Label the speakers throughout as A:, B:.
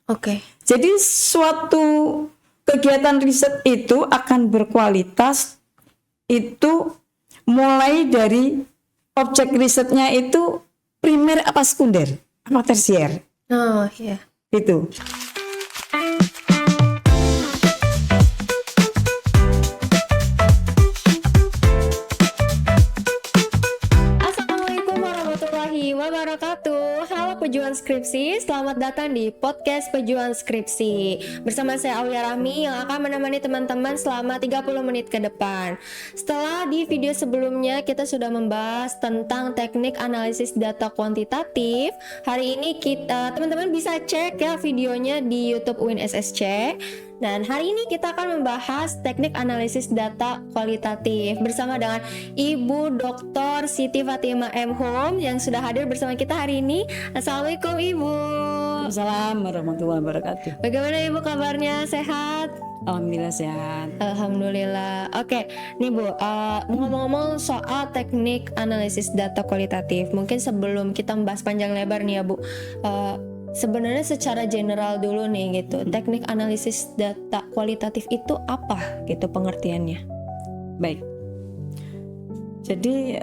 A: Oke.
B: Jadi suatu kegiatan riset itu akan berkualitas itu mulai dari objek risetnya itu primer apa sekunder apa tersier.
A: Oh iya.
B: Itu.
A: Assalamualaikum warahmatullahi wabarakatuh. Halo pejuang skripsi, selamat datang di podcast pejuang skripsi. Bersama saya Aulia Rahmi yang akan menemani teman-teman selama 30 menit ke depan. Setelah di video sebelumnya kita sudah membahas tentang teknik analisis data kuantitatif. Hari ini kita teman-teman bisa cek ya videonya di YouTube UIN SSC. Dan hari ini kita akan membahas teknik analisis data kualitatif bersama dengan Ibu Dr. Siti Fatimah M. Home yang sudah hadir bersama kita hari ini. Assalamualaikum Ibu.
B: Assalamualaikum warahmatullahi wabarakatuh.
A: Bagaimana Ibu kabarnya? Sehat?
B: Alhamdulillah sehat.
A: Alhamdulillah. Oke, nih Bu, ngomong-ngomong soal teknik analisis data kualitatif, mungkin sebelum kita membahas panjang lebar nih ya Bu, sebenarnya secara general dulu nih gitu, teknik analisis data kualitatif itu apa gitu pengertiannya?
B: Baik. Jadi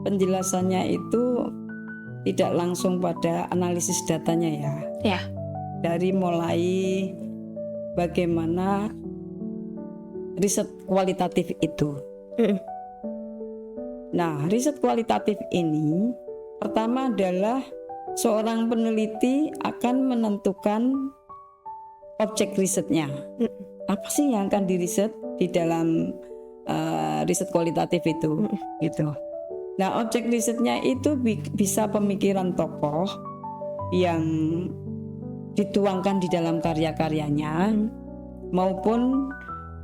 B: penjelasannya itu tidak langsung pada analisis datanya ya.
A: Ya.
B: Dari mulai bagaimana riset kualitatif itu. Nah, riset kualitatif ini pertama adalah seorang peneliti akan menentukan objek risetnya. Apa sih yang akan diriset di dalam riset kualitatif itu, gitu. Nah, objek risetnya itu bisa pemikiran tokoh yang dituangkan di dalam karya-karyanya, maupun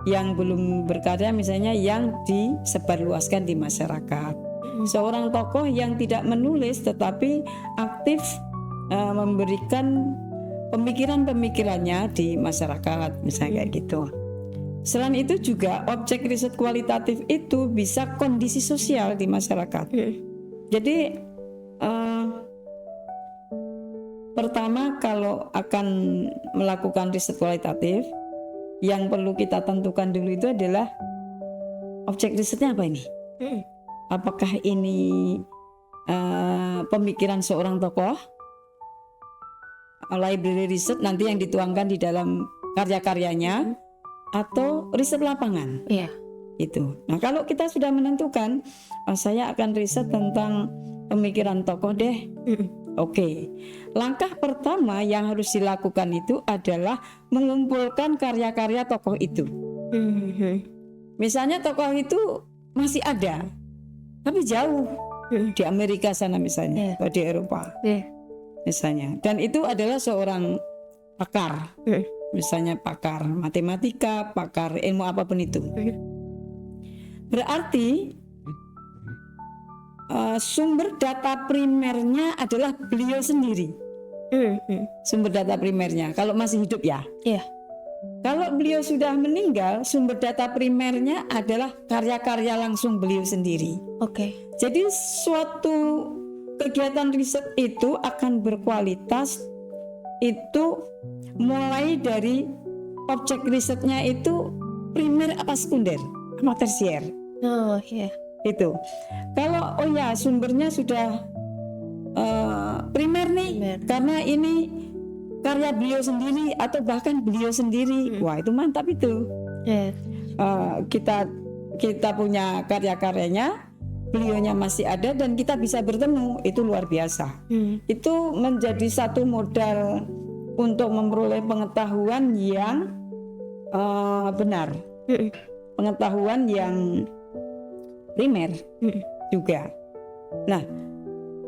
B: yang belum berkarya, misalnya yang disebarluaskan di masyarakat. Seorang tokoh yang tidak menulis tetapi aktif memberikan pemikiran-pemikirannya di masyarakat, misalnya kayak gitu. Selain itu juga objek riset kualitatif itu bisa kondisi sosial di masyarakat. Jadi pertama kalau akan melakukan riset kualitatif, yang perlu kita tentukan dulu itu adalah objek risetnya apa ini? Apakah ini pemikiran seorang tokoh, library riset nanti yang dituangkan di dalam karya-karyanya, atau riset lapangan?
A: Iya.
B: Itu. Nah, kalau kita sudah menentukan, saya akan riset tentang pemikiran tokoh deh. Oke. Langkah pertama yang harus dilakukan itu adalah mengumpulkan karya-karya tokoh itu. Misalnya tokoh itu masih ada, tapi jauh di Amerika sana misalnya, atau di Eropa, misalnya. Dan itu adalah seorang pakar, misalnya pakar matematika, pakar ilmu apapun itu. Berarti sumber data primernya adalah beliau sendiri. Sumber data primernya, kalau masih hidup ya. Kalau beliau sudah meninggal, sumber data primernya adalah karya-karya langsung beliau sendiri.
A: Oke.
B: Jadi suatu kegiatan riset itu akan berkualitas itu mulai dari objek risetnya itu primer apa sekunder apa tersier.
A: Oh iya.
B: Itu. Kalau sumbernya sudah primer nih, karena ini karya beliau sendiri atau bahkan beliau sendiri, wah itu mantap itu. Kita punya karya-karyanya, beliaunya masih ada dan kita bisa bertemu, itu luar biasa. Itu menjadi satu modal untuk memperoleh pengetahuan yang benar, pengetahuan yang primer juga. Nah,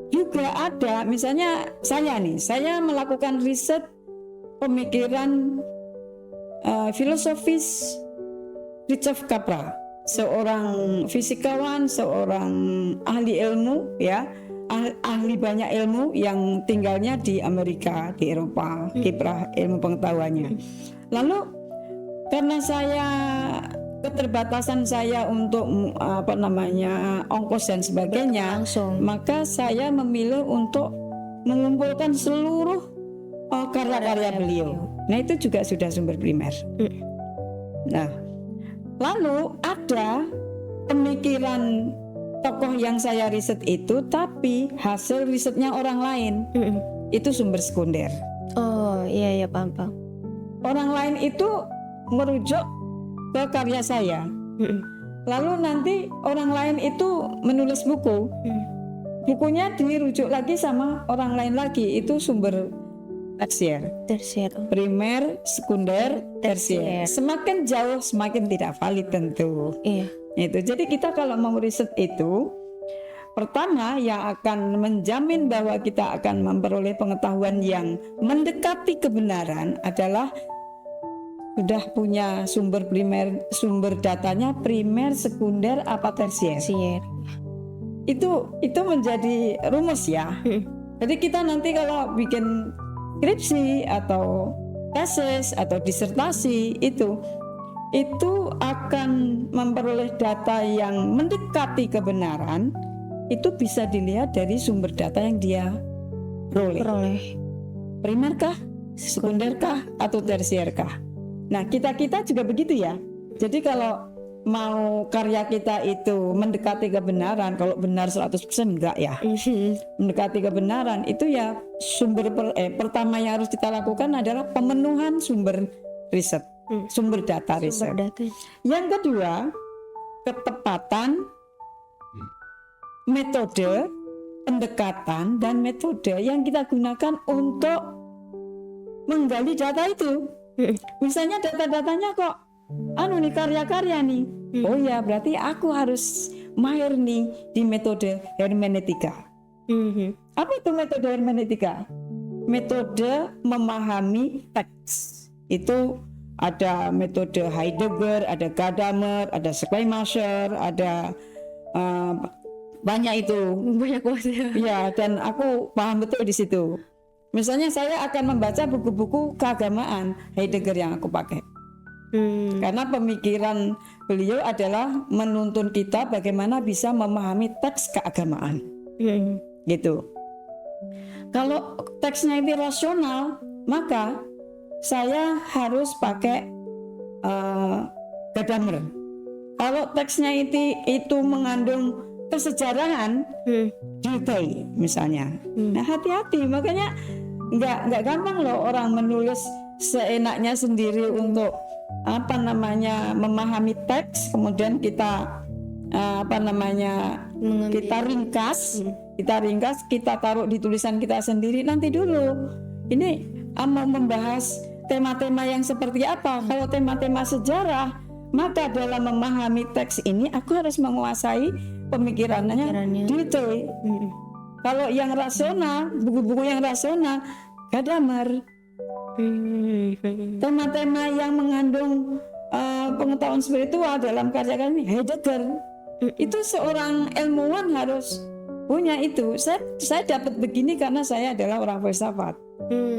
B: juga ada misalnya saya melakukan riset pemikiran filosofis Richard Capra, seorang fisikawan, seorang ahli ilmu ya, ahli banyak ilmu yang tinggalnya di Amerika, di Eropa, kiprah ilmu pengetahuannya. Lalu karena keterbatasan saya untuk ongkos dan sebagainya, maka saya memilih untuk mengumpulkan seluruh karya-karya beliau. Nah, itu juga sudah sumber primer. Nah, lalu ada pemikiran tokoh yang saya riset itu, tapi hasil risetnya orang lain. Itu sumber sekunder.
A: Oh iya paham.
B: Orang lain itu merujuk ke karya saya. Lalu nanti orang lain itu menulis buku. Bukunya dirujuk lagi sama orang lain lagi. Itu sumber tersier. Primer, sekunder, tersier. Semakin jauh semakin tidak valid tentu.
A: Iya.
B: Itu. Jadi kita kalau mau riset itu, pertama yang akan menjamin bahwa kita akan memperoleh pengetahuan yang mendekati kebenaran adalah sudah punya sumber primer, sumber datanya primer, sekunder, apa tersier. Itu menjadi rumus ya. Jadi kita nanti kalau bikin skripsi atau tesis atau disertasi itu akan memperoleh data yang mendekati kebenaran. Itu bisa dilihat dari sumber data yang dia peroleh. Primer kah, sekunder kah, atau tersier kah? Nah, kita juga begitu ya. Jadi kalau mau karya kita itu mendekati kebenaran, kalau benar 100% enggak ya. Mendekati kebenaran itu ya pertama yang harus kita lakukan adalah pemenuhan sumber riset, sumber data riset. Yang kedua, ketepatan metode, pendekatan, dan metode yang kita gunakan untuk menggali data itu. Misalnya data-datanya kok nih karya-karya nih. Oh ya, berarti aku harus mahir nih di metode hermeneutika. Apa itu metode hermeneutika? Metode memahami teks. Itu ada metode Heidegger, ada Gadamer, ada Schleiermacher, ada banyak itu.
A: Banyak banget
B: ya. Dan aku paham betul di situ. Misalnya saya akan membaca buku-buku keagamaan Heidegger yang aku pakai. Karena pemikiran beliau adalah menuntun kita bagaimana bisa memahami teks keagamaan. Gitu. Kalau teksnya itu rasional, maka saya harus pakai Gadamer. Kalau teksnya itu mengandung kesejarahan, detail misalnya. Nah, hati-hati, makanya nggak gampang loh orang menulis seenaknya sendiri untuk memahami teks, kemudian kita kita ringkas, kita taruh di tulisan kita sendiri. Nanti dulu, ini mau membahas tema-tema yang seperti apa. Kalau tema-tema sejarah, maka dalam memahami teks ini aku harus menguasai pemikirannya detail. Kalau yang rasional, buku-buku yang rasional, Gadamer. Tema-tema yang mengandung pengetahuan spiritual dalam karya ini Heidegger. Itu seorang ilmuwan harus punya itu. Saya dapat begini karena saya adalah orang filsafat.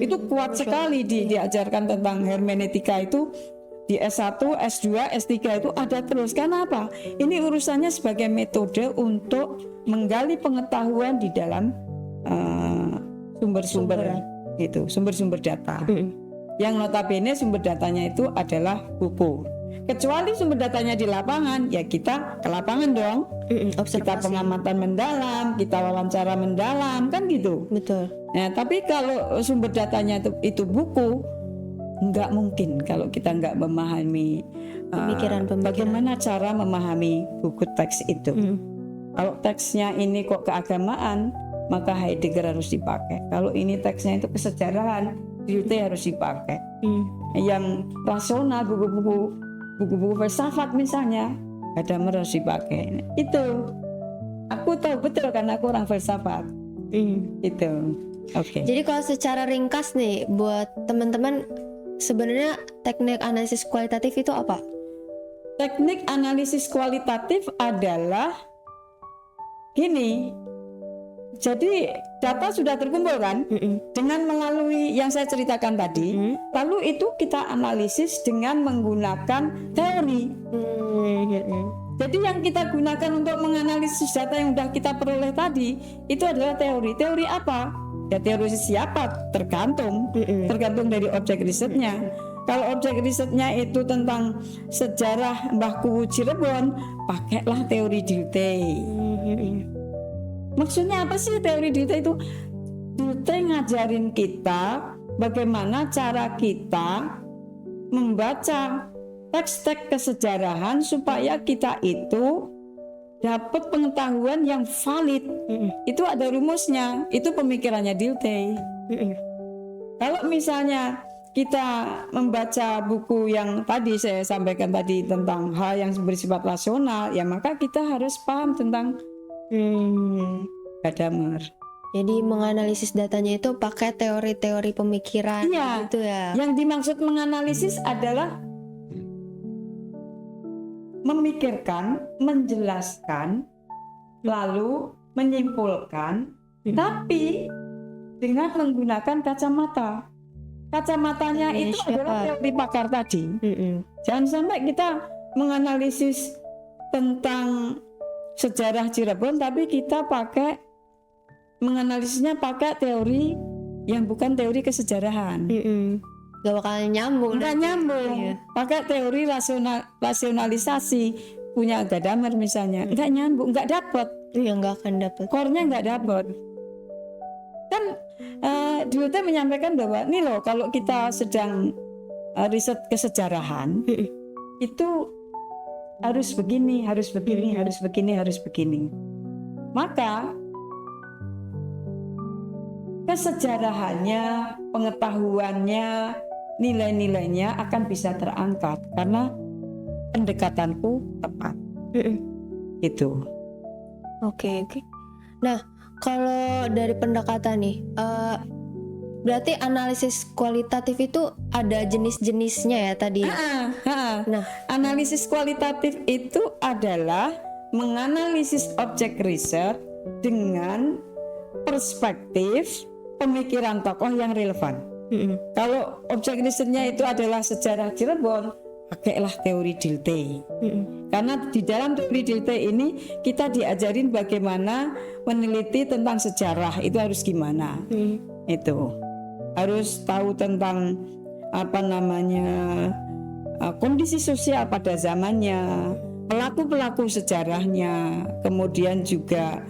B: Itu kuat sekali diajarkan tentang hermeneutika itu. Di S1, S2, S3 itu ada terus. Karena apa? Ini urusannya sebagai metode untuk menggali pengetahuan di dalam sumber-sumber data. Yang notabene sumber datanya itu adalah buku. Kecuali sumber datanya di lapangan, ya kita ke lapangan dong. Kita pengamatan mendalam, kita wawancara mendalam, kan gitu.
A: Betul.
B: Nah, tapi kalau sumber datanya itu buku, nggak mungkin kalau kita nggak memahami bagaimana cara memahami buku teks itu. Kalau teksnya ini kok keagamaan, maka Heidegger harus dipakai. Kalau ini teksnya itu kesejarahan, Goethe harus dipakai. Yang rasional, buku-buku filsafat misalnya, Gadamer harus dipakai. Itu aku tahu betul karena aku orang filsafat. Itu. Oke.
A: Jadi kalau secara ringkas nih buat teman-teman, sebenarnya teknik analisis kualitatif itu apa?
B: Teknik analisis kualitatif adalah gini. Jadi data sudah terkumpul kan, dengan melalui yang saya ceritakan tadi, lalu itu kita analisis dengan menggunakan teori. Jadi yang kita gunakan untuk menganalisis data yang sudah kita peroleh tadi itu adalah teori. Teori apa? Ya teori siapa tergantung dari objek risetnya. Kalau objek risetnya itu tentang sejarah Mbah Kuwu Cirebon, pakailah teori Dilthey. Maksudnya apa sih teori Dilthey itu? Dilthey ngajarin kita bagaimana cara kita membaca teks-teks kesejarahan supaya kita itu dapat pengetahuan yang valid. Itu ada rumusnya, itu pemikirannya Dilthey. Kalau misalnya kita membaca buku yang tadi saya sampaikan tadi tentang hal yang bersifat rasional, ya maka kita harus paham tentang Gadamer.
A: Jadi menganalisis datanya itu pakai teori-teori pemikiran
B: Iya,
A: gitu ya.
B: yang dimaksud menganalisis adalah memikirkan, menjelaskan, lalu menyimpulkan, tapi dengan menggunakan kacamata. Kacamatanya
A: Ini
B: itu
A: siapa?
B: adalah teori pakar tadi. Jangan sampai kita menganalisis tentang sejarah Cirebon, tapi kita menganalisisnya pakai teori yang bukan teori kesejarahan.
A: Gak bakal nyambung.
B: Nggak nyambung.
A: Iya.
B: Pakai teori rasionalisasi punya Gadamer misalnya, nggak nyambung, nggak dapat.
A: Iya, nggak akan dapet.
B: Core-nya nggak dapat. Kan Dilthey menyampaikan bahwa nih loh, kalau kita sedang riset kesejarahan itu harus begini, harus begini, harus begini, harus begini. Maka kesejarahannya, pengetahuannya, nilai-nilainya akan bisa terangkat karena pendekatanku tepat. Itu.
A: Oke. Nah, kalau dari pendekatan nih, berarti analisis kualitatif itu ada jenis-jenisnya ya tadi. Nah,
B: Analisis kualitatif itu adalah menganalisis objek riset dengan perspektif pemikiran tokoh yang relevan. Kalau objek risetnya itu adalah sejarah Cirebon, pakailah teori Dilthey. Karena di dalam teori Dilthey ini kita diajarin bagaimana meneliti tentang sejarah itu harus gimana. Itu harus tahu tentang kondisi sosial pada zamannya, pelaku-pelaku sejarahnya, kemudian juga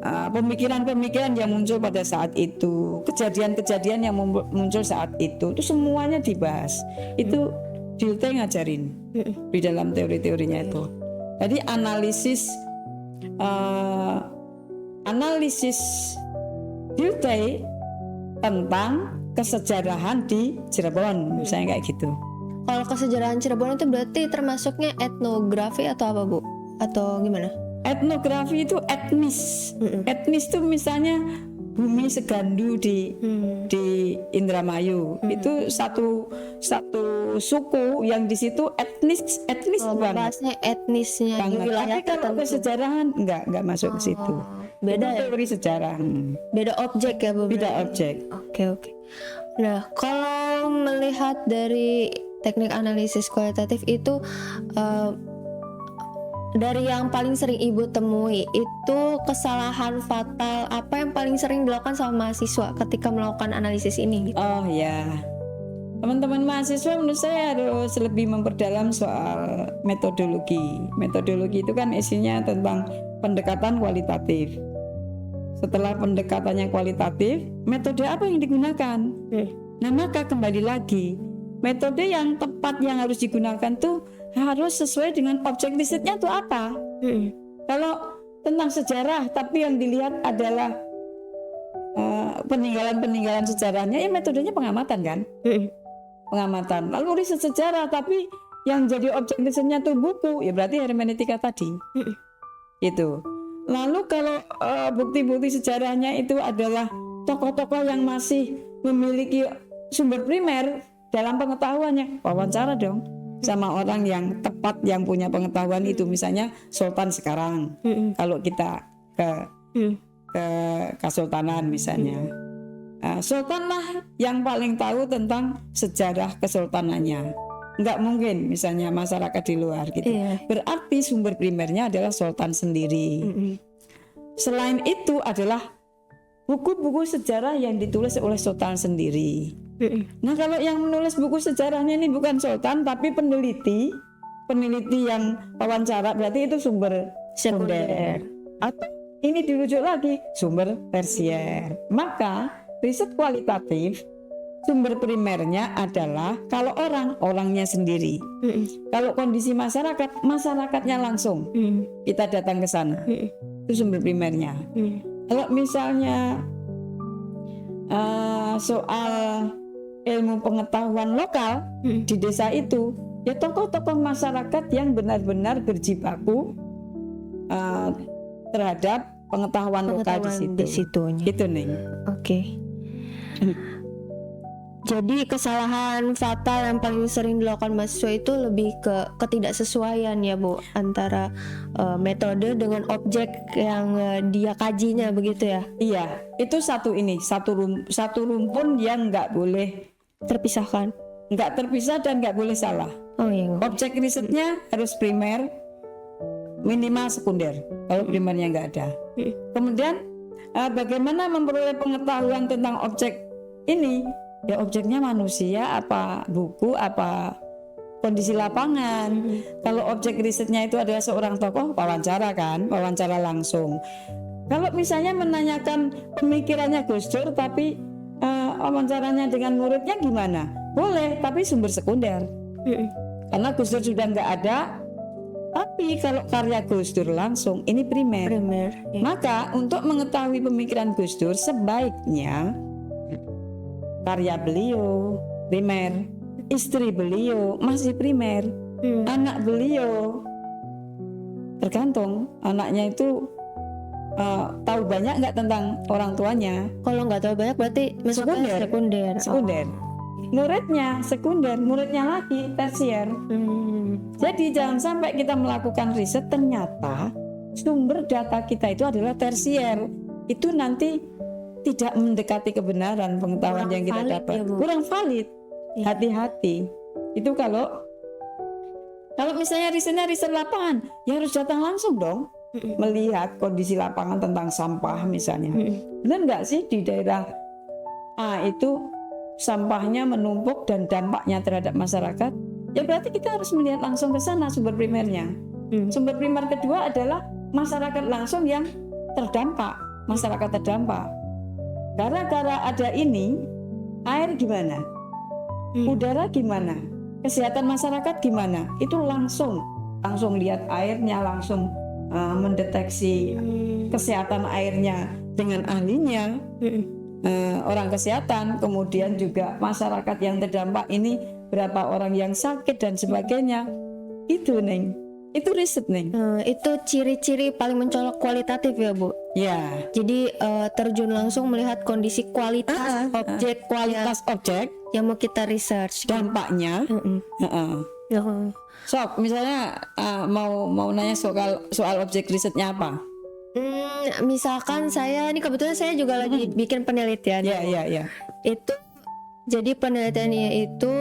B: pemikiran-pemikiran yang muncul pada saat itu, kejadian-kejadian yang muncul saat itu semuanya dibahas. Itu Dilthey ngajarin di dalam teori-teorinya itu. Jadi analisis Dilthey tentang kesejarahan di Cirebon, misalnya kayak gitu.
A: kalau kesejarahan Cirebon itu berarti termasuknya etnografi atau apa, Bu? Atau gimana?
B: Etnografi itu etnis. Etnis itu misalnya bumi Segandu di Indramayu. Itu satu suku yang di situ etnis banget.
A: Bahasnya etnisnya di
B: Banget.
A: wilayah
B: Tapi kalau
A: tertentu.
B: kesejarahan enggak masuk ke situ.
A: Beda
B: Itu
A: ya?
B: teori sejarah.
A: Beda objek ya, Bu?
B: Beda
A: berarti?
B: objek.
A: Oke. Nah, kalau melihat dari teknik analisis kualitatif itu dari yang paling sering Ibu temui itu kesalahan fatal apa yang paling sering dilakukan sama mahasiswa ketika melakukan analisis ini?
B: Oh ya, teman-teman mahasiswa menurut saya harus lebih memperdalam soal metodologi. Metodologi itu kan isinya tentang pendekatan kualitatif. Setelah pendekatannya kualitatif, metode apa yang digunakan? Nah, maka kembali lagi, metode yang tepat yang harus digunakan tuh harus sesuai dengan objek risetnya tuh apa. Kalau tentang sejarah tapi yang dilihat adalah peninggalan sejarahnya, ya metodenya pengamatan kan. Pengamatan. Lalu riset sejarah tapi yang jadi objek risetnya tuh buku, ya berarti hermeneutika tadi. Itu. Lalu kalau bukti-bukti sejarahnya itu adalah tokoh-tokoh yang masih memiliki sumber primer dalam pengetahuannya, wawancara dong sama orang yang tepat yang punya pengetahuan itu, misalnya Sultan sekarang. Kalau kita ke Kesultanan misalnya, Sultan lah yang paling tahu tentang sejarah kesultanannya. Nggak mungkin misalnya masyarakat di luar gitu. Berarti sumber primernya adalah Sultan sendiri. Selain itu adalah buku-buku sejarah yang ditulis oleh Sultan sendiri. Nah, kalau yang menulis buku sejarahnya ini bukan Sultan tapi peneliti yang wawancara, berarti itu sumber sekunder. Atau ini dirujuk lagi sumber tersier. Maka riset kualitatif sumber primernya adalah kalau orangnya sendiri. Kalau kondisi masyarakatnya langsung. Kita datang ke sana. Itu sumber primernya. Kalau misalnya soal ilmu pengetahuan lokal di desa itu, ya tokoh-tokoh masyarakat yang benar-benar berjibaku terhadap pengetahuan lokal di situ. Gitu nih.
A: Oke. Jadi kesalahan fatal yang paling sering dilakukan mahasiswa itu lebih ke ketidaksesuaian ya Bu, antara metode dengan objek yang dia kajinya, begitu ya?
B: Iya, itu satu rumpun yang nggak boleh
A: Terpisahkan.
B: nggak terpisah dan nggak boleh salah.
A: Oh iya.
B: Objek risetnya harus primer, minimal sekunder. Kalau primernya nggak ada. Kemudian bagaimana memperoleh pengetahuan tentang objek ini? Ya objeknya manusia, apa buku, apa kondisi lapangan. Kalau objek risetnya itu adalah seorang tokoh, wawancara langsung. Kalau misalnya menanyakan pemikirannya Gus Dur tapi wawancaranya dengan muridnya gimana? Boleh, tapi sumber sekunder. Karena Gus Dur sudah nggak ada. Tapi kalau karya Gus Dur langsung, ini primer.
A: Ya.
B: Maka untuk mengetahui pemikiran Gus Dur sebaiknya karya beliau primer, istri beliau masih primer, anak beliau tergantung anaknya itu tahu banyak nggak tentang orang tuanya.
A: Kalau nggak tahu banyak berarti masuknya sekunder.
B: Muridnya sekunder, muridnya lagi tersier. Jadi jangan sampai kita melakukan riset ternyata sumber data kita itu adalah tersier. Itu nanti tidak mendekati kebenaran pengetahuan yang kita dapat. Kurang valid. Hati-hati. Itu kalau misalnya riset lapangan, ya harus datang langsung dong. Melihat kondisi lapangan tentang sampah misalnya. Benar nggak sih di daerah A itu sampahnya menumpuk dan dampaknya terhadap masyarakat? Ya berarti kita harus melihat langsung ke sana sumber primernya. Sumber primer kedua adalah masyarakat langsung yang terdampak, masyarakat terdampak. Gara-gara ada ini, air gimana? Udara gimana? Kesehatan masyarakat gimana? Itu langsung lihat airnya, langsung mendeteksi kesehatan airnya dengan ahlinya, orang kesehatan, kemudian juga masyarakat yang terdampak ini berapa orang yang sakit dan sebagainya. Itu Neng. Itu riset Neng.
A: Itu ciri-ciri paling mencolok kualitatif ya Bu?
B: Ya.
A: Jadi terjun langsung melihat kondisi kualitas
B: objek
A: yang mau kita research,
B: dampaknya. Sok, misalnya mau nanya soal objek risetnya apa?
A: Misalkan saya ini kebetulan saya juga lagi bikin penelitian.
B: Ya.
A: Itu jadi penelitiannya itu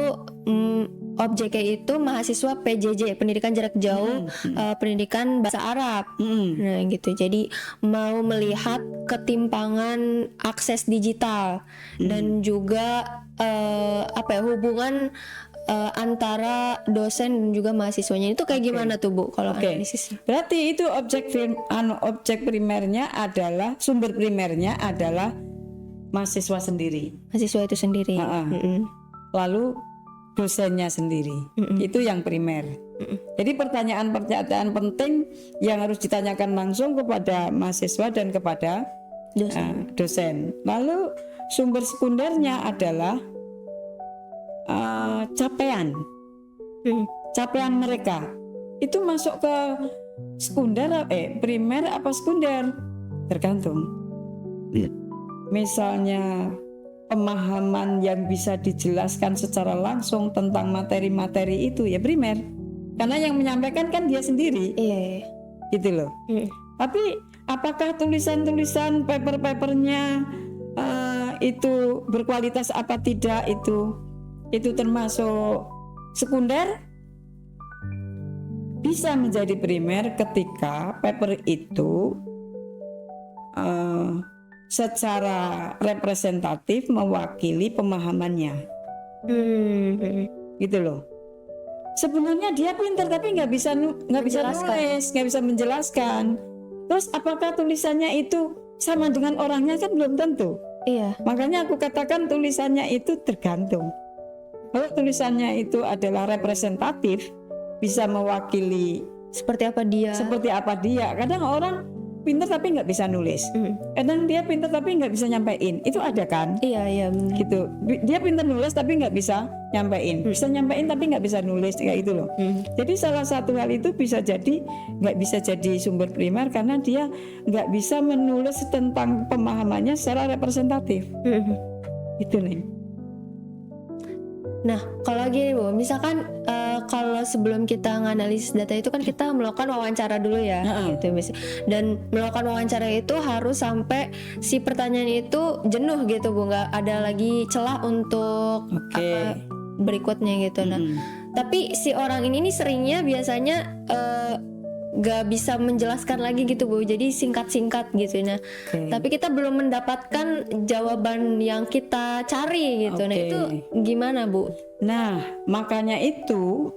A: objeknya itu mahasiswa PJJ, pendidikan jarak jauh, pendidikan bahasa Arab. Nah gitu. Jadi mau melihat ketimpangan akses digital dan juga hubungan antara dosen dan juga mahasiswanya itu kayak gimana tuh Bu kalau analisisnya?
B: Berarti itu objek primernya adalah sumber primernya adalah mahasiswa sendiri.
A: Mahasiswa itu sendiri.
B: Lalu dosennya sendiri. Itu yang primer. Jadi pertanyaan-pertanyaan penting yang harus ditanyakan langsung kepada mahasiswa dan kepada dosen. Lalu sumber sekundernya adalah capaian mereka. Itu masuk ke sekunder, primer apa sekunder? Tergantung. Misalnya pemahaman yang bisa dijelaskan secara langsung tentang materi-materi itu ya primer, karena yang menyampaikan kan dia sendiri. Gitu loh. Tapi apakah tulisan-tulisan paper-papernya itu berkualitas apa tidak, itu termasuk sekunder? Bisa menjadi primer ketika paper itu secara representatif mewakili pemahamannya, gitu loh. Sebenarnya dia pintar tapi nggak bisa
A: Menjelaskan.
B: nulis, nggak bisa menjelaskan. Terus apakah tulisannya itu sama dengan orangnya, kan belum tentu.
A: Iya.
B: Makanya aku katakan tulisannya itu tergantung. Kalau tulisannya itu adalah representatif, bisa mewakili
A: Seperti apa dia?
B: seperti apa dia. Kadang orang pintar tapi nggak bisa nulis. Kadang dia pintar tapi nggak bisa nyampein. Itu ada kan?
A: Iya.
B: Gitu. Dia pintar nulis tapi nggak bisa nyampein. Bisa nyampein tapi nggak bisa nulis, kayak itu loh. Jadi salah satu hal itu bisa jadi nggak bisa jadi sumber primer karena dia nggak bisa menulis tentang pemahamannya secara representatif. Itu nih.
A: Nah, kalau gini Bu, misalkan kalau sebelum kita nganalisis data itu kan kita melakukan wawancara dulu ya, gitu dan melakukan wawancara itu harus sampai si pertanyaan itu jenuh gitu Bu, nggak ada lagi celah untuk apa berikutnya gitu. Nah, tapi si orang ini nih seringnya biasanya gak bisa menjelaskan lagi gitu Bu, jadi singkat-singkat gitu. Nah, tapi kita belum mendapatkan jawaban yang kita cari gitu. Nah, itu gimana Bu?
B: Nah, makanya itu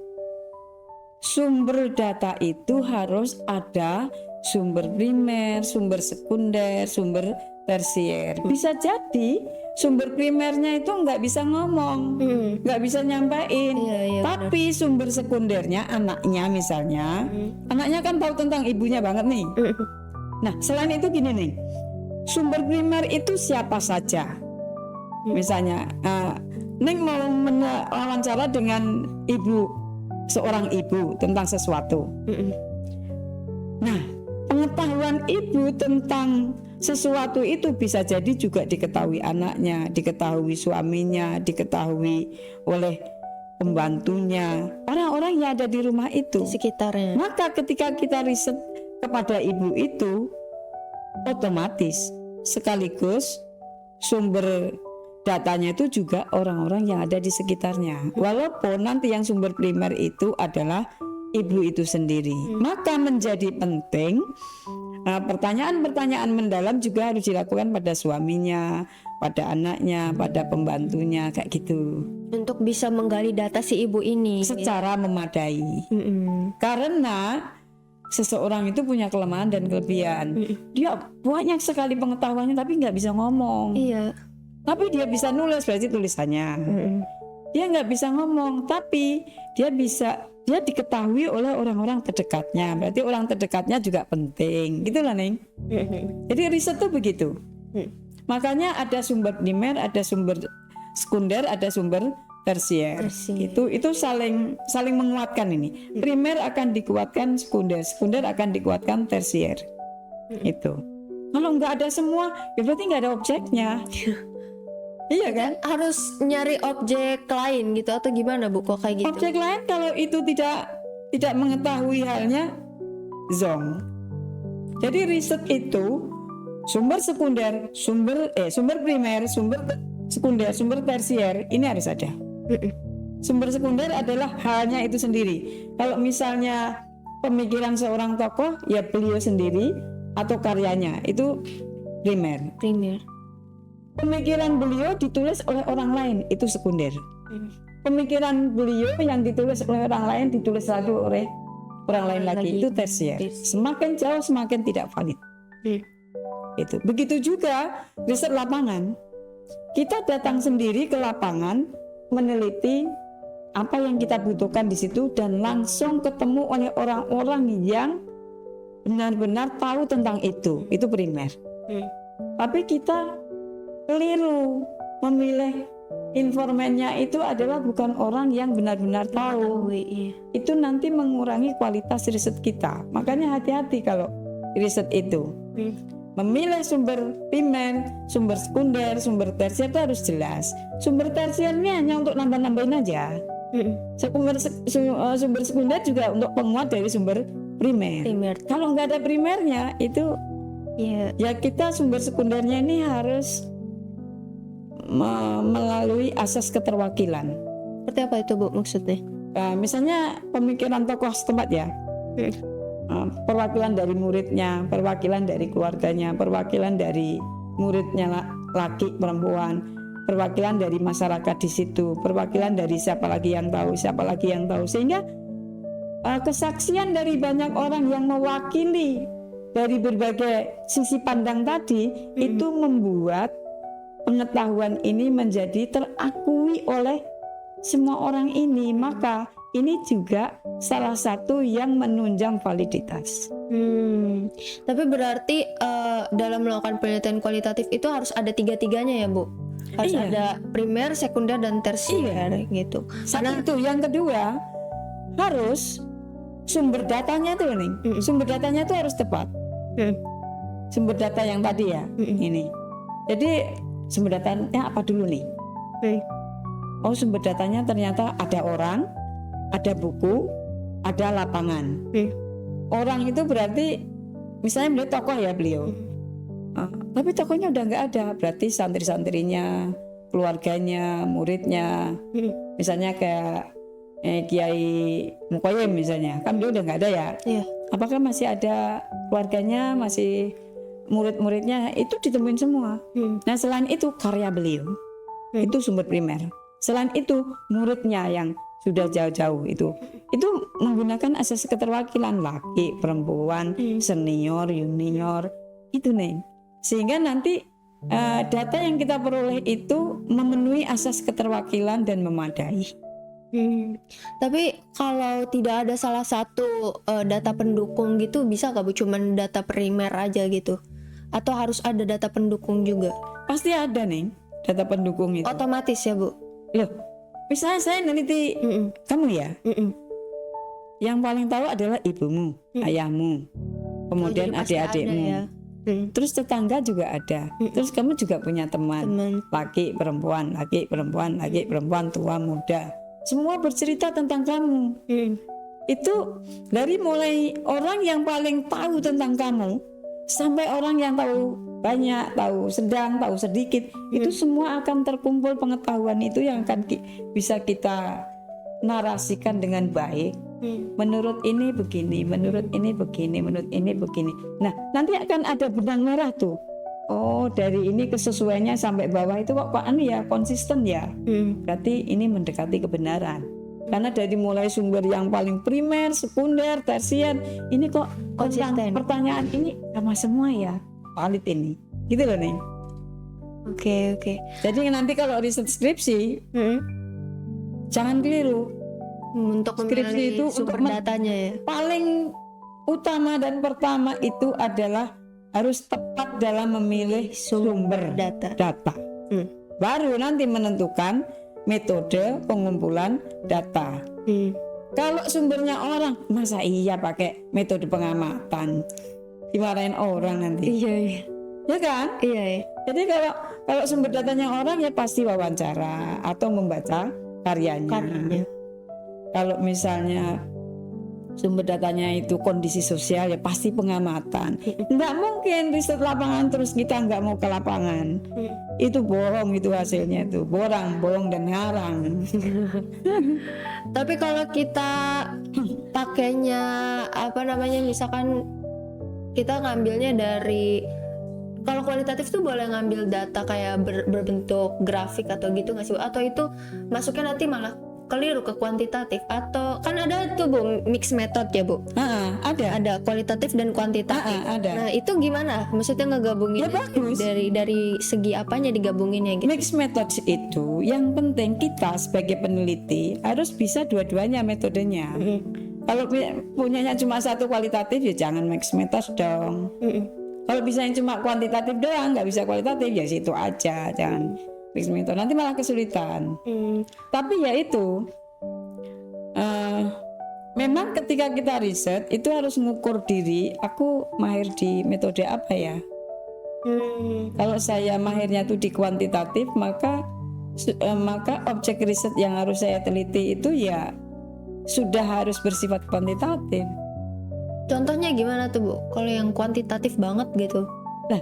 B: sumber data itu harus ada sumber primer, sumber sekunder, sumber tersier. Bisa jadi sumber primernya itu nggak bisa ngomong, nggak bisa nyampein. Tapi sumber sekundernya, anaknya misalnya, anaknya kan tahu tentang ibunya banget nih. Nah, selain itu gini nih, sumber primer itu siapa saja. Misalnya, Neng mau wawancara dengan seorang ibu tentang sesuatu. Nah, pengetahuan ibu tentang sesuatu itu bisa jadi juga diketahui anaknya, diketahui suaminya, diketahui oleh pembantunya, orang-orang yang ada di rumah itu,
A: di sekitarnya.
B: Maka ketika kita riset kepada ibu itu, otomatis sekaligus sumber datanya itu juga orang-orang yang ada di sekitarnya. Walaupun nanti yang sumber primer itu adalah ibu itu sendiri. Maka menjadi penting pertanyaan-pertanyaan mendalam juga harus dilakukan pada suaminya, pada anaknya, pada pembantunya, kayak gitu.
A: Untuk bisa menggali data si ibu ini
B: secara memadai. Karena seseorang itu punya kelemahan dan kelebihan. Dia banyak sekali pengetahuannya tapi nggak bisa ngomong.
A: Iya.
B: Tapi dia bisa nulis, berarti tulisannya. Dia nggak bisa ngomong, tapi dia diketahui oleh orang-orang terdekatnya. Berarti orang terdekatnya juga penting. Gitulah Neng. Jadi riset tuh begitu. Makanya ada sumber primer, ada sumber sekunder, ada sumber tersier. Itu saling menguatkan ini. Primer akan dikuatkan sekunder akan dikuatkan tersier. Itu. Kalau nggak ada semua, ya berarti nggak ada objeknya. Iya kan?
A: Harus nyari objek lain gitu atau gimana Bu kok kayak gitu?
B: Objek lain kalau itu tidak mengetahui halnya zong. Jadi riset itu sumber sekunder, sumber primer, sumber sekunder, sumber tersier ini harus ada. Sumber sekunder adalah halnya itu sendiri. Kalau misalnya pemikiran seorang tokoh, ya beliau sendiri atau karyanya itu primer. Pemikiran beliau ditulis oleh orang lain, itu sekunder. Pemikiran beliau yang ditulis oleh orang lain ditulis lagi oleh orang lain lagi, itu tersier. Semakin jauh semakin tidak valid. Itu. Begitu juga riset lapangan. Kita datang sendiri ke lapangan meneliti apa yang kita butuhkan di situ dan langsung ketemu oleh orang-orang yang benar-benar tahu tentang itu primer. Tapi kita keliru memilih informannya itu adalah bukan orang yang benar-benar tahu. Itu nanti mengurangi kualitas riset kita. Makanya hati-hati kalau riset itu. Memilih sumber primer, sumber sekunder, sumber tersier itu harus jelas. Sumber tersiernya hanya untuk nambah-nambahin aja. Sumber sekunder juga untuk penguat dari sumber primer. Kalau nggak ada primernya itu, ya kita sumber sekundernya ini harus melalui asas keterwakilan.
A: Seperti apa itu Bu maksudnya?
B: Misalnya pemikiran tokoh setempat ya, perwakilan dari muridnya, perwakilan dari keluarganya, perwakilan dari muridnya laki perempuan, perwakilan dari masyarakat di situ, perwakilan dari siapa lagi yang tahu, sehingga kesaksian dari banyak orang yang mewakili dari berbagai sisi pandang tadi itu membuat pengetahuan ini menjadi terakui oleh semua orang ini. Maka ini juga salah satu yang menunjang validitas.
A: Tapi berarti dalam melakukan penelitian kualitatif itu harus ada tiga-tiganya ya Bu? Harus
B: Iya.
A: ada primer, sekunder, dan tersier gitu.
B: Satu itu, yang kedua harus sumber datanya tuh nih, sumber datanya tuh harus tepat. Sumber data yang tadi ya, ini. Jadi sumber datanya apa dulu nih? Oh, sumber datanya ternyata ada orang, ada buku, ada lapangan. Orang itu berarti misalnya beliau tokoh ya beliau. Tapi tokohnya udah nggak ada, berarti santri-santrinya, keluarganya, muridnya, misalnya kayak Kiai Mukoyem misalnya, kan beliau udah nggak ada ya.
A: Iya.
B: Apakah masih ada keluarganya, masih murid-muridnya? Itu ditemuin semua. Nah selain itu karya beliau, itu sumber primer. Selain itu muridnya yang sudah jauh-jauh itu menggunakan asas keterwakilan laki, perempuan, senior, junior, itu nih. Sehingga nanti data yang kita peroleh itu memenuhi asas keterwakilan dan memadai.
A: Tapi kalau tidak ada salah satu data pendukung gitu, bisa nggak Bu? Cuman data primer aja gitu? Atau harus ada data pendukung juga?
B: Pasti ada nih data pendukung itu.
A: Otomatis ya Bu?
B: Loh, misalnya saya neliti kamu ya, yang paling tahu adalah ibumu, ayahmu, kemudian
A: Jadi pasti
B: adik-adikmu,
A: ada ya.
B: terus tetangga juga ada, terus kamu juga punya teman. Laki, perempuan, tua, muda, semua bercerita tentang kamu. Itu dari mulai orang yang paling tahu tentang kamu sampai orang yang tahu banyak, tahu sedang, tahu sedikit, itu semua akan terkumpul pengetahuan itu yang akan bisa kita narasikan dengan baik. Menurut ini begini, menurut ini begini, menurut ini begini. Nah, nanti akan ada benang merah tuh. Oh, dari ini kesesuaiannya sampai bawah itu kok anu ya, konsisten ya. Berarti ini mendekati kebenaran. Karena dari mulai sumber yang paling primer, sekunder, tersier, ini kok
A: Konsisten.
B: pertanyaan ini sama semua ya, valid ini. Gitu loh nih.
A: Oke.
B: Jadi nanti kalau riset skripsi, jangan keliru.
A: Untuk
B: Skripsi
A: memilih
B: itu
A: sumber
B: untuk
A: datanya ya.
B: Paling utama dan pertama itu adalah harus tepat dalam memilih sumber
A: data.
B: Baru nanti menentukan metode pengumpulan data. Kalau sumbernya orang, masa iya pakai metode pengamatan? Dimarahin orang nanti.
A: Iya.
B: Ya kan?
A: Iya.
B: Jadi kalau sumber datanya orang ya pasti wawancara atau membaca karyanya. Kalau misalnya sumber datanya itu kondisi sosial ya pasti pengamatan. Nggak mungkin riset lapangan terus kita nggak mau ke lapangan. Itu bohong, itu hasilnya itu bohong dan ngarang.
A: Tapi kalau kita pakainya misalkan kita ngambilnya dari, kalau kualitatif tuh boleh ngambil data kayak berbentuk grafik atau gitu nggak sih? Atau itu masuknya nanti malah keliru ke kuantitatif? Atau kan ada tuh Bu mix method ya Bu? Ada kualitatif dan kuantitatif.
B: Ada.
A: Nah itu gimana? Maksudnya ngegabungin
B: Ya bagus.
A: dari segi apanya digabunginnya gitu?
B: Mixed methods itu yang penting kita sebagai peneliti harus bisa dua-duanya metodenya. Kalau punyanya cuma satu kualitatif ya jangan mixed methods dong. Kalau bisa yang cuma kuantitatif doang, nggak bisa kualitatif ya situ aja, jangan mixed method, nanti malah kesulitan. Tapi ya itu memang ketika kita riset itu harus mengukur diri, aku mahir di metode apa ya. Kalau saya mahirnya itu di kuantitatif, maka objek riset yang harus saya teliti itu ya sudah harus bersifat kuantitatif.
C: Contohnya gimana tuh Bu? Kalau yang kuantitatif banget gitu?
B: Nah,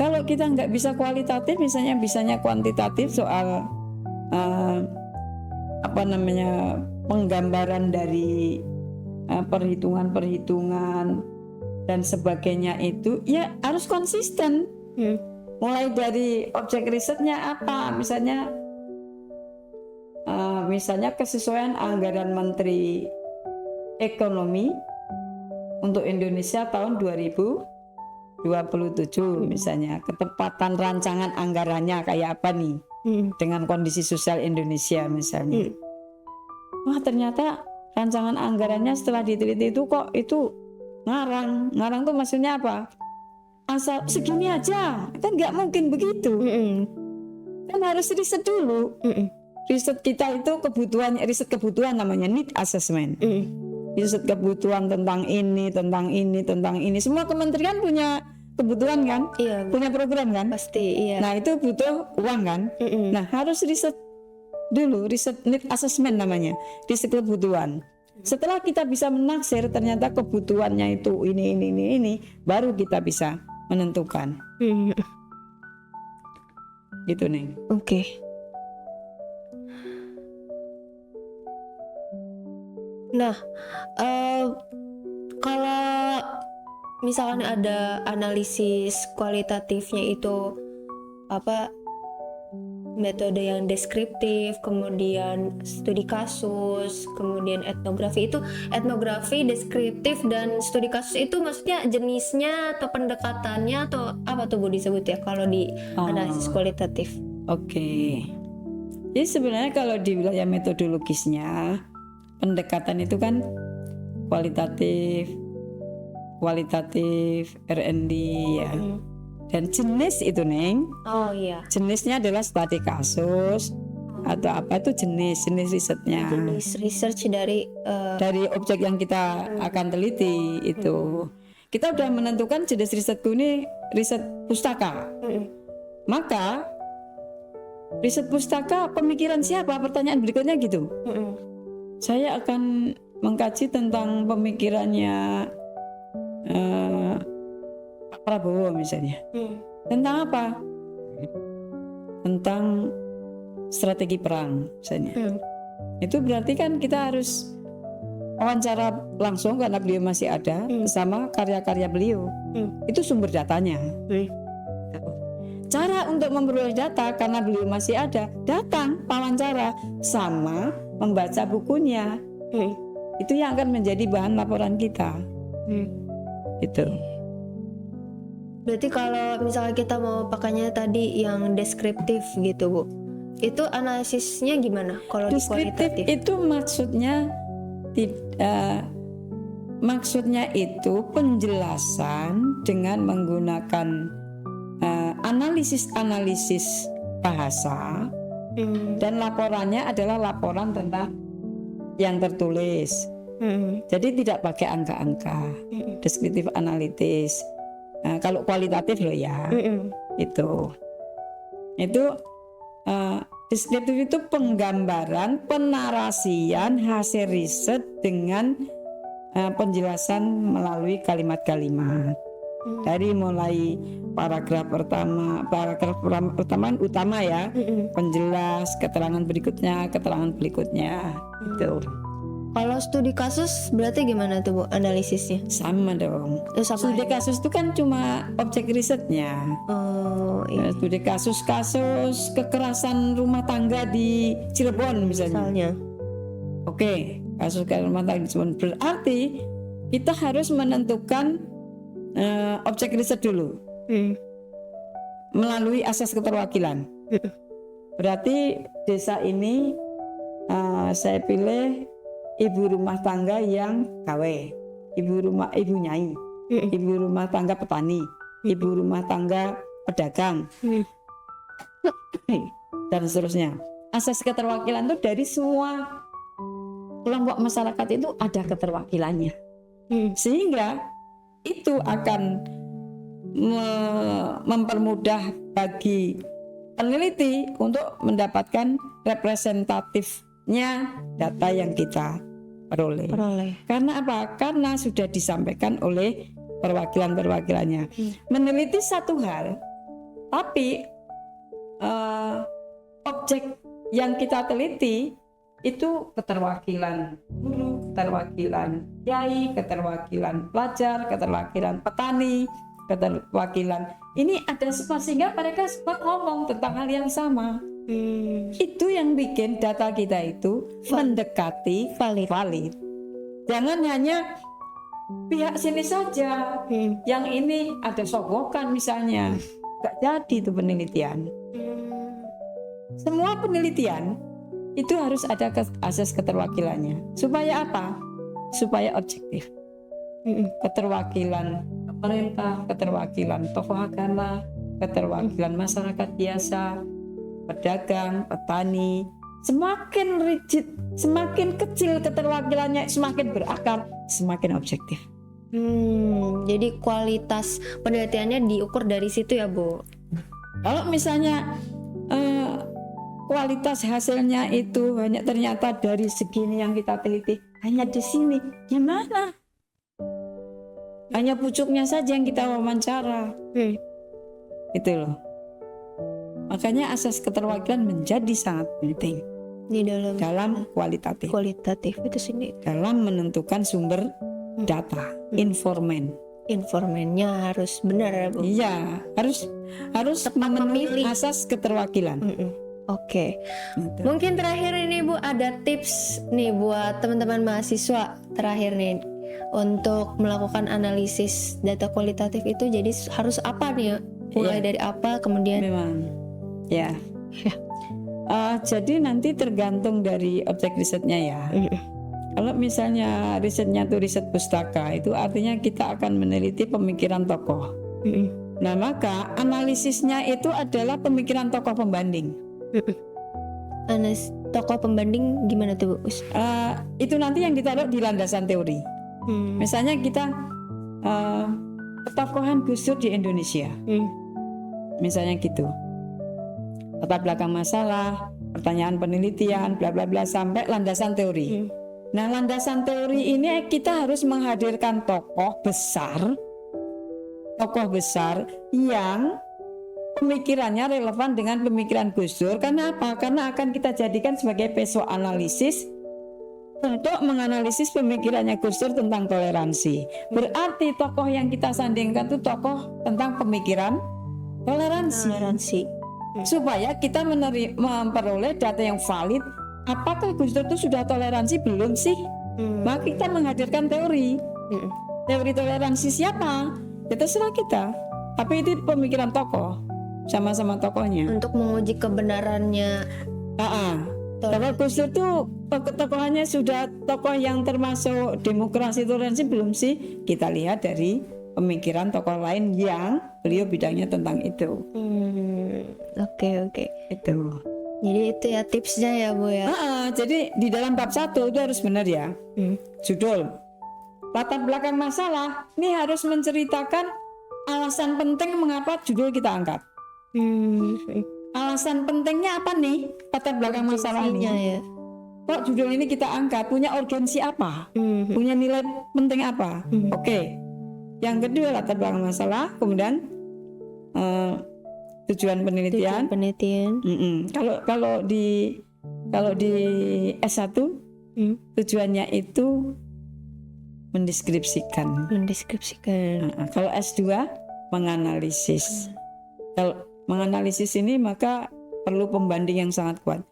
B: kalau kita nggak bisa kualitatif, misalnya bisanya kuantitatif soal penggambaran dari perhitungan-perhitungan dan sebagainya itu ya harus konsisten. Mulai dari objek risetnya apa, misalnya kesesuaian anggaran Menteri Ekonomi untuk Indonesia tahun 2027 misalnya, ketepatan rancangan anggarannya kayak apa nih dengan kondisi sosial Indonesia misalnya. Wah, ternyata rancangan anggarannya setelah diteliti itu kok itu ngarang tuh maksudnya apa? Asal segini aja, kan nggak mungkin begitu. Kan harus riset dulu. Riset kita itu riset kebutuhan namanya need assessment. Riset kebutuhan tentang ini. Semua kementerian punya kebutuhan kan?
C: Iya,
B: Punya program kan?
C: pasti iya.
B: Nah, itu butuh uang kan? Nah, harus riset dulu, riset need assessment namanya, riset kebutuhan. Setelah kita bisa menaksir ternyata kebutuhannya itu ini, baru kita bisa menentukan. Gitu nih.
C: Oke. Nah, kalau misalkan ada analisis kualitatifnya itu apa, metode yang deskriptif, kemudian studi kasus, kemudian etnografi, itu etnografi, deskriptif, dan studi kasus itu maksudnya jenisnya atau pendekatannya atau apa tuh Bu disebut ya kalau di analisis kualitatif?
B: Oke. Jadi sebenarnya kalau di wilayah metodologisnya pendekatan itu kan kualitatif R&D ya. Dan jenis itu Neng,
C: Oh iya.
B: jenisnya adalah studi kasus atau apa itu jenis risetnya.
C: Jenis research dari
B: Dari objek yang kita akan teliti itu. Kita udah menentukan jenis risetku ini riset pustaka. Maka riset pustaka pemikiran siapa? Pertanyaan berikutnya gitu. Saya akan mengkaji tentang pemikirannya Pak Prabowo misalnya. Tentang apa? Tentang strategi perang misalnya. Itu berarti kan kita harus wawancara langsung karena beliau masih ada sama karya-karya beliau. Itu sumber datanya. Cara untuk memperoleh data karena beliau masih ada, datang wawancara sama membaca bukunya. Itu yang akan menjadi bahan laporan kita. Itu.
C: Berarti kalau misalnya kita mau pakainya tadi yang deskriptif gitu Bu, itu analisisnya gimana kalau di
B: Deskriptif
C: kualitatif?
B: itu maksudnya itu penjelasan dengan menggunakan analisis bahasa, dan laporannya adalah laporan tentang yang tertulis. Jadi tidak pakai angka-angka. Deskriptif analitis. Kalau kualitatif loh ya. Itu deskriptif itu penggambaran, penarasian hasil riset dengan penjelasan melalui kalimat-kalimat. Dari mulai paragraf pertama utama ya, penjelas, keterangan berikutnya. Itu.
C: Kalau studi kasus berarti gimana tuh Bu analisisnya?
B: Sama dong.
C: Sama
B: Studi
C: aja.
B: kasus itu kan cuma objek risetnya.
C: Oh iya.
B: Studi kasus kekerasan rumah tangga di Cirebon misalnya. Oke, kasus kekerasan rumah tangga di Cirebon berarti kita harus menentukan objek riset dulu melalui asas keterwakilan. Berarti desa ini saya pilih ibu rumah tangga yang gawe, ibu nyai, ibu rumah tangga petani, ibu rumah tangga pedagang, dan seterusnya. Asas keterwakilan itu dari semua kelompok masyarakat itu ada keterwakilannya, sehingga itu akan mempermudah bagi peneliti untuk mendapatkan representatifnya data yang kita peroleh. Karena apa? Karena sudah disampaikan oleh perwakilan-perwakilannya. Meneliti satu hal, tapi objek yang kita teliti itu keterwakilan guru, keterwakilan kiai, keterwakilan pelajar, keterwakilan petani, keterwakilan ini ada semua, sehingga mereka semua ngomong tentang hal yang sama. Itu yang bikin data kita itu mendekati valid. Jangan hanya pihak sini saja, yang ini ada sogokan misalnya, nggak jadi itu penelitian. Semua penelitian itu harus ada asas keterwakilannya. Supaya apa? Supaya objektif. Keterwakilan pemerintah, keterwakilan tokoh agama, keterwakilan masyarakat biasa, pedagang, petani. Semakin rigid, semakin kecil keterwakilannya, semakin berakar, semakin objektif.
C: Jadi kualitas penelitiannya diukur dari situ ya, Bu.
B: Kalau misalnya kualitas hasilnya itu hanya ternyata dari segini yang kita teliti, hanya di sini, gimana? Hanya pucuknya saja yang kita wawancara. Itu loh. Makanya asas keterwakilan menjadi sangat penting
C: Di
B: dalam kualitatif,
C: itu sini.
B: dalam menentukan sumber data,
C: Informannya harus benar ya, Bu.
B: Iya, harus memenuhi asas keterwakilan.
C: Oke.
B: Gitu.
C: Mungkin terakhir ini, Bu, ada tips nih buat teman-teman mahasiswa terakhir nih untuk melakukan analisis data kualitatif itu. Jadi harus apa nih ya? Mulai
B: Iya.
C: dari apa, kemudian
B: Memang, ya. Jadi nanti tergantung dari objek risetnya ya. Kalau misalnya risetnya itu riset pustaka, itu artinya kita akan meneliti pemikiran tokoh. Nah, maka analisisnya itu adalah pemikiran tokoh pembanding.
C: tokoh pembanding gimana tuh, Bu?
B: Itu nanti yang ditaruh di landasan teori. Misalnya kita ketokohan Gus Dur di Indonesia, misalnya gitu. Latar belakang masalah, pertanyaan penelitian, bla bla bla, sampai landasan teori. Nah, landasan teori ini kita harus menghadirkan tokoh besar yang pemikirannya relevan dengan pemikiran Gus Dur. Karena apa? Karena akan kita jadikan sebagai peso analisis untuk menganalisis pemikirannya Gus Dur tentang toleransi. Berarti tokoh yang kita sandingkan itu tokoh tentang pemikiran toleransi. Supaya kita memperoleh data yang valid. Apakah Gus Dur itu sudah toleransi belum sih? Maka kita menghadirkan teori. Teori toleransi siapa? Ya terserah kita. Tapi itu pemikiran tokoh, sama-sama tokohnya.
C: Untuk menguji kebenarannya.
B: Kalau Gus Dur itu tokohannya sudah tokoh yang termasuk demokrasi toleransi belum sih? Kita lihat dari pemikiran tokoh lain yang beliau bidangnya tentang itu.
C: Oke.
B: Itu.
C: Jadi itu ya tipsnya ya, Bu ya.
B: Jadi di dalam bab 1 itu harus benar ya. Judul, latar belakang masalah, ini harus menceritakan alasan penting mengapa judul kita angkat. Alasan pentingnya apa nih latar belakang masalah ini?
C: Ya.
B: Kok judul ini kita angkat, punya urgensi apa? Punya nilai penting apa? Oke. Yang kedua latar belakang masalah, kemudian tujuan penelitian. Kalau di S1 tujuannya itu mendeskripsikan. Kalau S2 menganalisis. Kalau menganalisis ini maka perlu pembanding yang sangat kuat.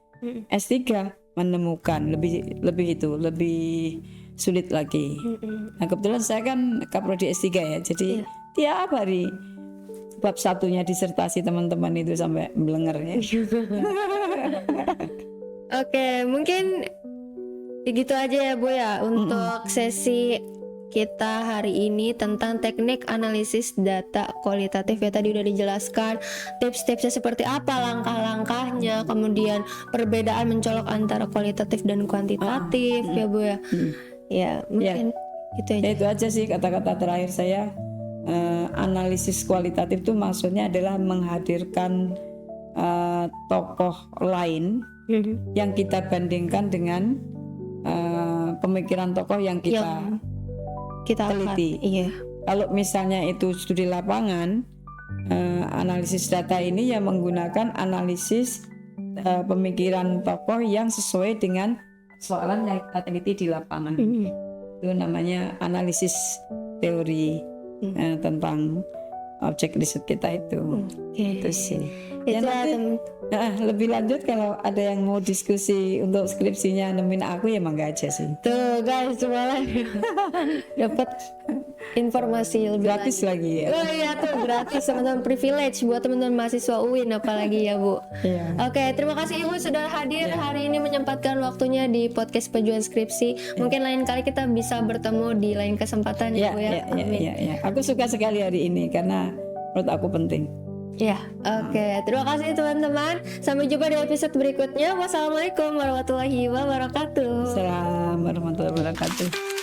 B: S3 menemukan, lebih sulit lagi. Nah, kebetulan saya kan kaprodi S3 ya. Jadi tiap hari bab satunya disertasi teman-teman itu sampai melengernya.
C: Oke, mungkin begitu aja ya, Bu ya, untuk sesi kita hari ini tentang teknik analisis data kualitatif ya. Tadi udah dijelaskan tips-tipsnya seperti apa, langkah-langkahnya, kemudian perbedaan mencolok antara kualitatif dan kuantitatif ya, Bu ya. Ya, mungkin gitu aja.
B: Itu aja sih kata-kata terakhir saya. Analisis kualitatif itu maksudnya adalah menghadirkan tokoh lain yang kita bandingkan dengan pemikiran tokoh yang kita teliti.
C: Iya.
B: Kalau misalnya itu studi lapangan, analisis data ini ya menggunakan analisis pemikiran tokoh yang sesuai dengan soalan yang kita teliti di lapangan. Itu namanya analisis teori tentang objek riset kita itu. Itu sih. Ya,
C: Itulah
B: nanti,
C: teman.
B: lebih lanjut kalau ada yang mau diskusi untuk skripsinya nemuin aku ya mangga aja sih.
C: Tuh guys, malah dapat informasi lebih
B: Gratis lagi ya.
C: Oh iya tuh gratis, teman-teman, privilege buat teman-teman mahasiswa UIN apalagi ya Bu.
B: Iya.
C: Oke, terima kasih Ibu sudah hadir hari ini menyempatkan waktunya di podcast Pejuang Skripsi. Mungkin lain kali kita bisa bertemu di lain kesempatan ya Bu ya. Amin.
B: Ya. Aku suka sekali hari ini karena menurut aku penting.
C: Ya, oke. Terima kasih teman-teman. Sampai jumpa di episode berikutnya. Wassalamualaikum warahmatullahi wabarakatuh.
B: Assalamualaikum warahmatullahi wabarakatuh.